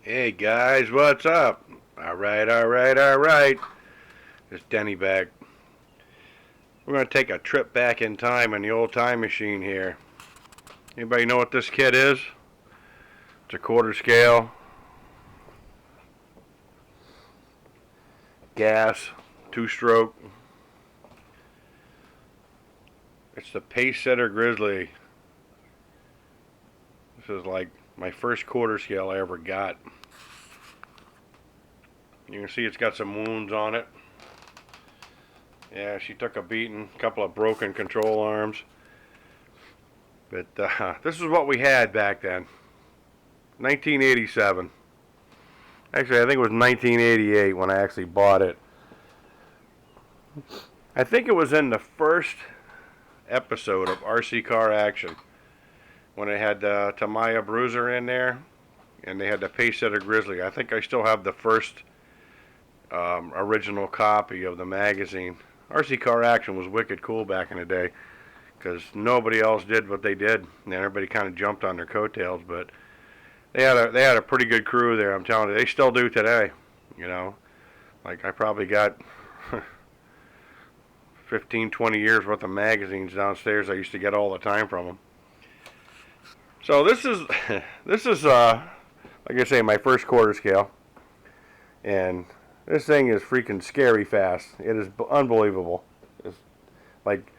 Hey guys, what's up? Alright. It's Denny back. We're going to take a trip back in time in the old time machine here. Anybody know what this kit is? It's a quarter scale, gas, two-stroke. It's the Pacesetter Grizzly. This is like my first quarter scale I ever got. You can see it's got some wounds on it. Yeah, she took a beating, a couple of broken control arms. But this is what we had back then. 1987. Actually, I think it was 1988 when I actually bought it. I think it was in the first episode of RC Car Action when it had Tamiya Bruiser in there, and they had the Pacesetter Grizzly. I think I still have the first original copy of the magazine. RC Car Action was wicked cool back in the day because nobody else did what they did, and everybody kind of jumped on their coattails. But they had a pretty good crew there. I'm telling you, they still do today. You know, like I probably got 15, 20 years worth of magazines downstairs. I used to get all the time from them. So this is like I say, my first quarter scale, and this thing is freaking scary fast. It is unbelievable. It's like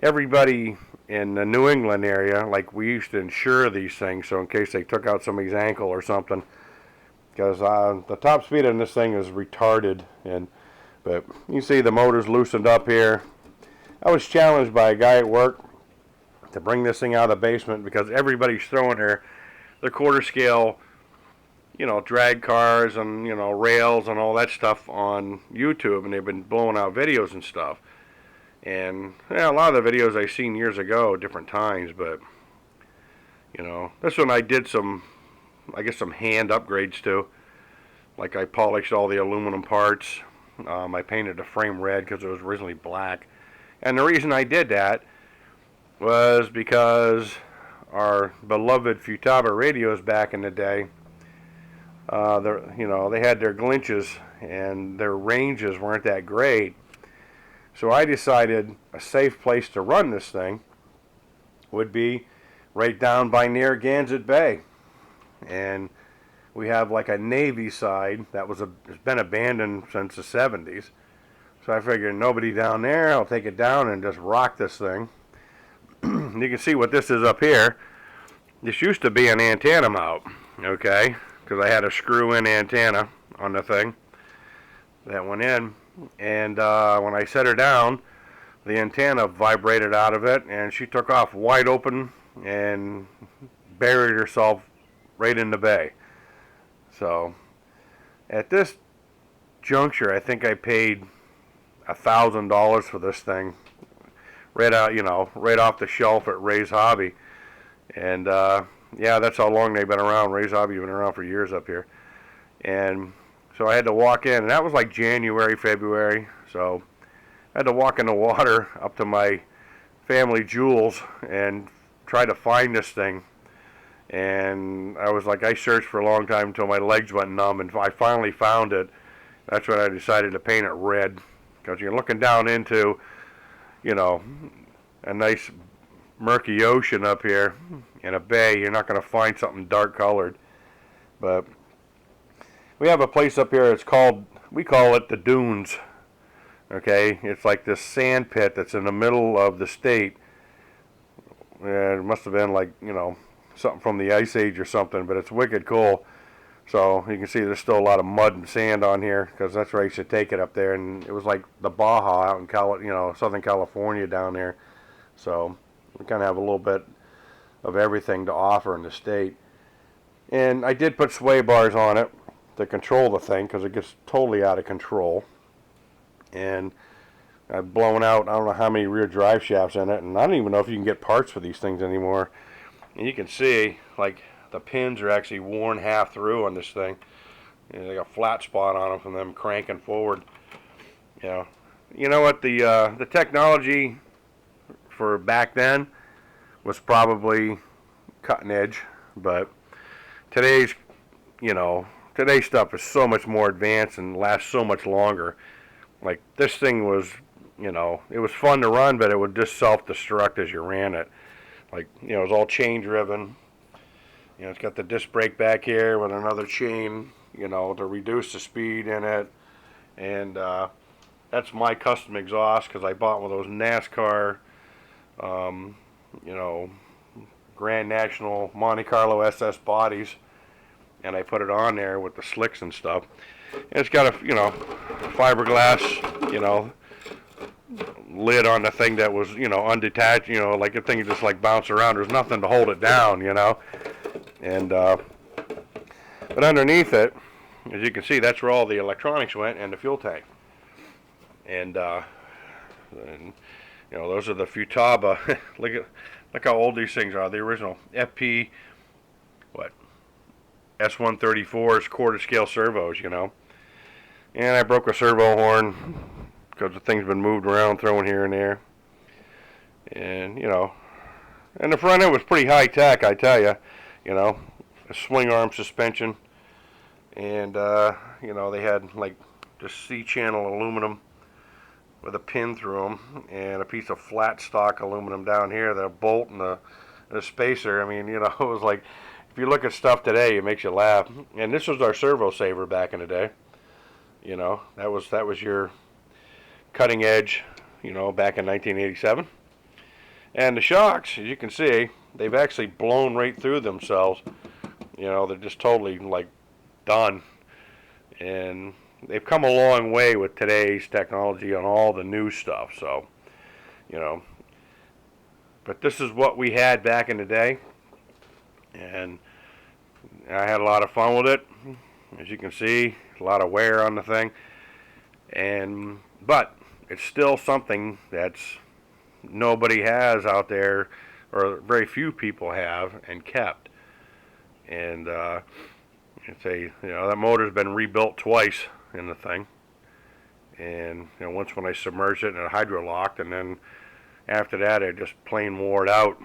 everybody in the New England area, like we used to insure these things, so in case they took out somebody's ankle or something, because the top speed on this thing is retarded. But you see the motor's loosened up here. I was challenged by a guy at work to bring this thing out of the basement because everybody's throwing their quarter scale, drag cars and, rails and all that stuff on YouTube, and they've been blowing out videos and stuff. And a lot of the videos I've seen years ago, different times, but, this one I did some hand upgrades to. Like I polished all the aluminum parts. I painted the frame red because it was originally black. And the reason I did that was because our beloved Futaba radios back in the day, they had their glinches and their ranges weren't that great. So I decided a safe place to run this thing would be right down by Narragansett Bay. And we have like a Navy side that it's been abandoned since the 70s. So I figured nobody down there, I'll take it down and just rock this thing. You can see what this is up here. This used to be an antenna mount, okay? Because I had a screw-in antenna on the thing that went in. And when I set her down, the antenna vibrated out of it, and she took off wide open and buried herself right in the bay. So at this juncture, I think I paid $1,000 for this thing, right off the shelf at Ray's Hobby. And that's how long they've been around. Ray's Hobby has been around for years up here. And so I had to walk in, and that was like January, February. So I had to walk in the water up to my family jewels and try to find this thing. And I searched for a long time until my legs went numb, and I finally found it. That's when I decided to paint it red, because you're looking down into, a nice murky ocean up here in a bay. You're not going to find something dark colored. But we have a place up here. We call it the Dunes. Okay, it's like this sand pit that's in the middle of the state. It must have been like, something from the Ice Age or something, but it's wicked cool. So you can see there's still a lot of mud and sand on here, because that's where I used to take it up there. And it was like the Baja out in Southern California down there. So we kind of have a little bit of everything to offer in the state. And I did put sway bars on it to control the thing, because it gets totally out of control. And I've blown out I don't know how many rear drive shafts in it, and I don't even know if you can get parts for these things anymore. And you can see, like, the pins are actually worn half through on this thing. There's like a flat spot on them from them cranking forward. You know what? The technology for back then was probably cutting edge, but today's today's stuff is so much more advanced and lasts so much longer. Like this thing was, it was fun to run, but it would just self-destruct as you ran it. Like, it was all chain driven. It's got the disc brake back here with another chain, to reduce the speed in it. And that's my custom exhaust because I bought one of those NASCAR, Grand National Monte Carlo SS bodies, and I put it on there with the slicks and stuff. And it's got a, fiberglass, lid on the thing that was, undetached, like the thing just like bounced around. There's nothing to hold it down, And, but underneath it, as you can see, that's where all the electronics went and the fuel tank. And those are the Futaba. Look how old these things are. The original FP, S134's quarter scale servos, And I broke a servo horn because the thing's been moved around, thrown here and there. And, and the front end was pretty high tech, I tell you. A swing arm suspension. And, they had like just C-channel aluminum with a pin through them and a piece of flat stock aluminum down here, the bolt and the spacer. I mean, it was like, if you look at stuff today, it makes you laugh. And this was our servo saver back in the day. That was your cutting edge, back in 1987. And the shocks, as you can see, they've actually blown right through themselves. They're just totally like done. And they've come a long way with today's technology on all the new stuff. So, but this is what we had back in the day. And I had a lot of fun with it. As you can see, a lot of wear on the thing. But it's still something that's nobody has out there, or very few people have and kept. And that motor's been rebuilt twice in the thing. And once when I submerged it and it hydro-locked, and then after that it just plain wore it out.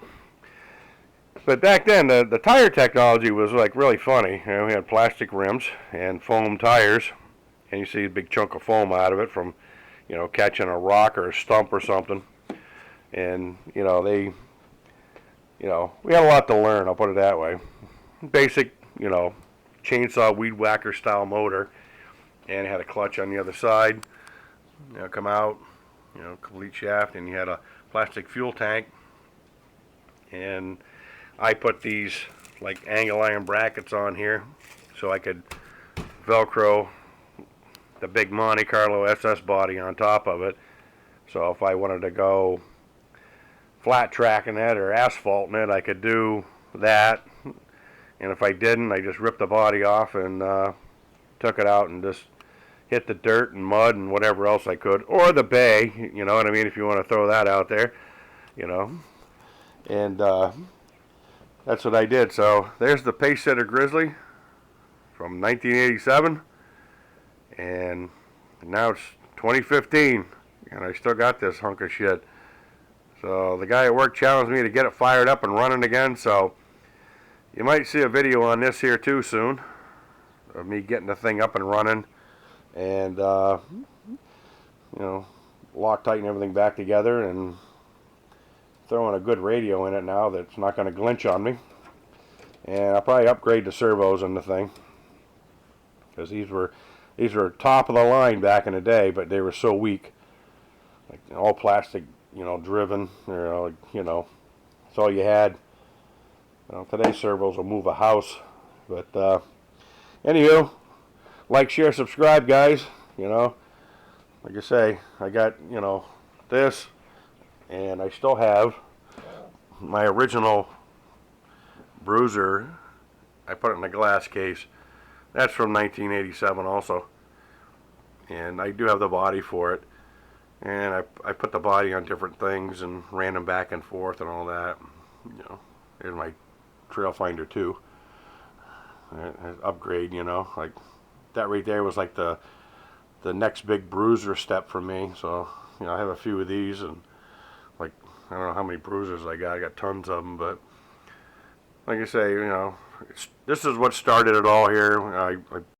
But back then the tire technology was like really funny. We had plastic rims and foam tires, and you see a big chunk of foam out of it from catching a rock or a stump or something. And we had a lot to learn, I'll put it that way. Basic, chainsaw weed whacker style motor, and it had a clutch on the other side, come out, complete shaft, and you had a plastic fuel tank. And I put these like angle iron brackets on here so I could Velcro the big Monte Carlo SS body on top of it. So if I wanted to go flat tracking it or asphalting it, I could do that. And if I didn't, I just ripped the body off and took it out and just hit the dirt and mud and whatever else I could. Or the bay, you know what I mean, if you want to throw that out there, And that's what I did. So there's the Pacesetter Grizzly from 1987. And now it's 2015. And I still got this hunk of shit. So the guy at work challenged me to get it fired up and running again. So you might see a video on this here too soon of me getting the thing up and running, and Loctiting everything back together and throwing a good radio in it now that's not going to glitch on me. And I'll probably upgrade the servos in the thing, because these were top of the line back in the day, but they were so weak, like all plastic, driven, that's all you had. Today's servos will move a house. But anywho, like, share, subscribe, guys. Like I say, I got this, and I still have my original bruiser. I put it in a glass case. That's from 1987 also, and I do have the body for it. And I put the body on different things and ran them back and forth and all that. Here's my Trail Finder 2. Upgrade, like that right there was like the next big bruiser step for me. So I have a few of these, and like I don't know how many bruisers I got tons of them. But like I say, this is what started it all here. I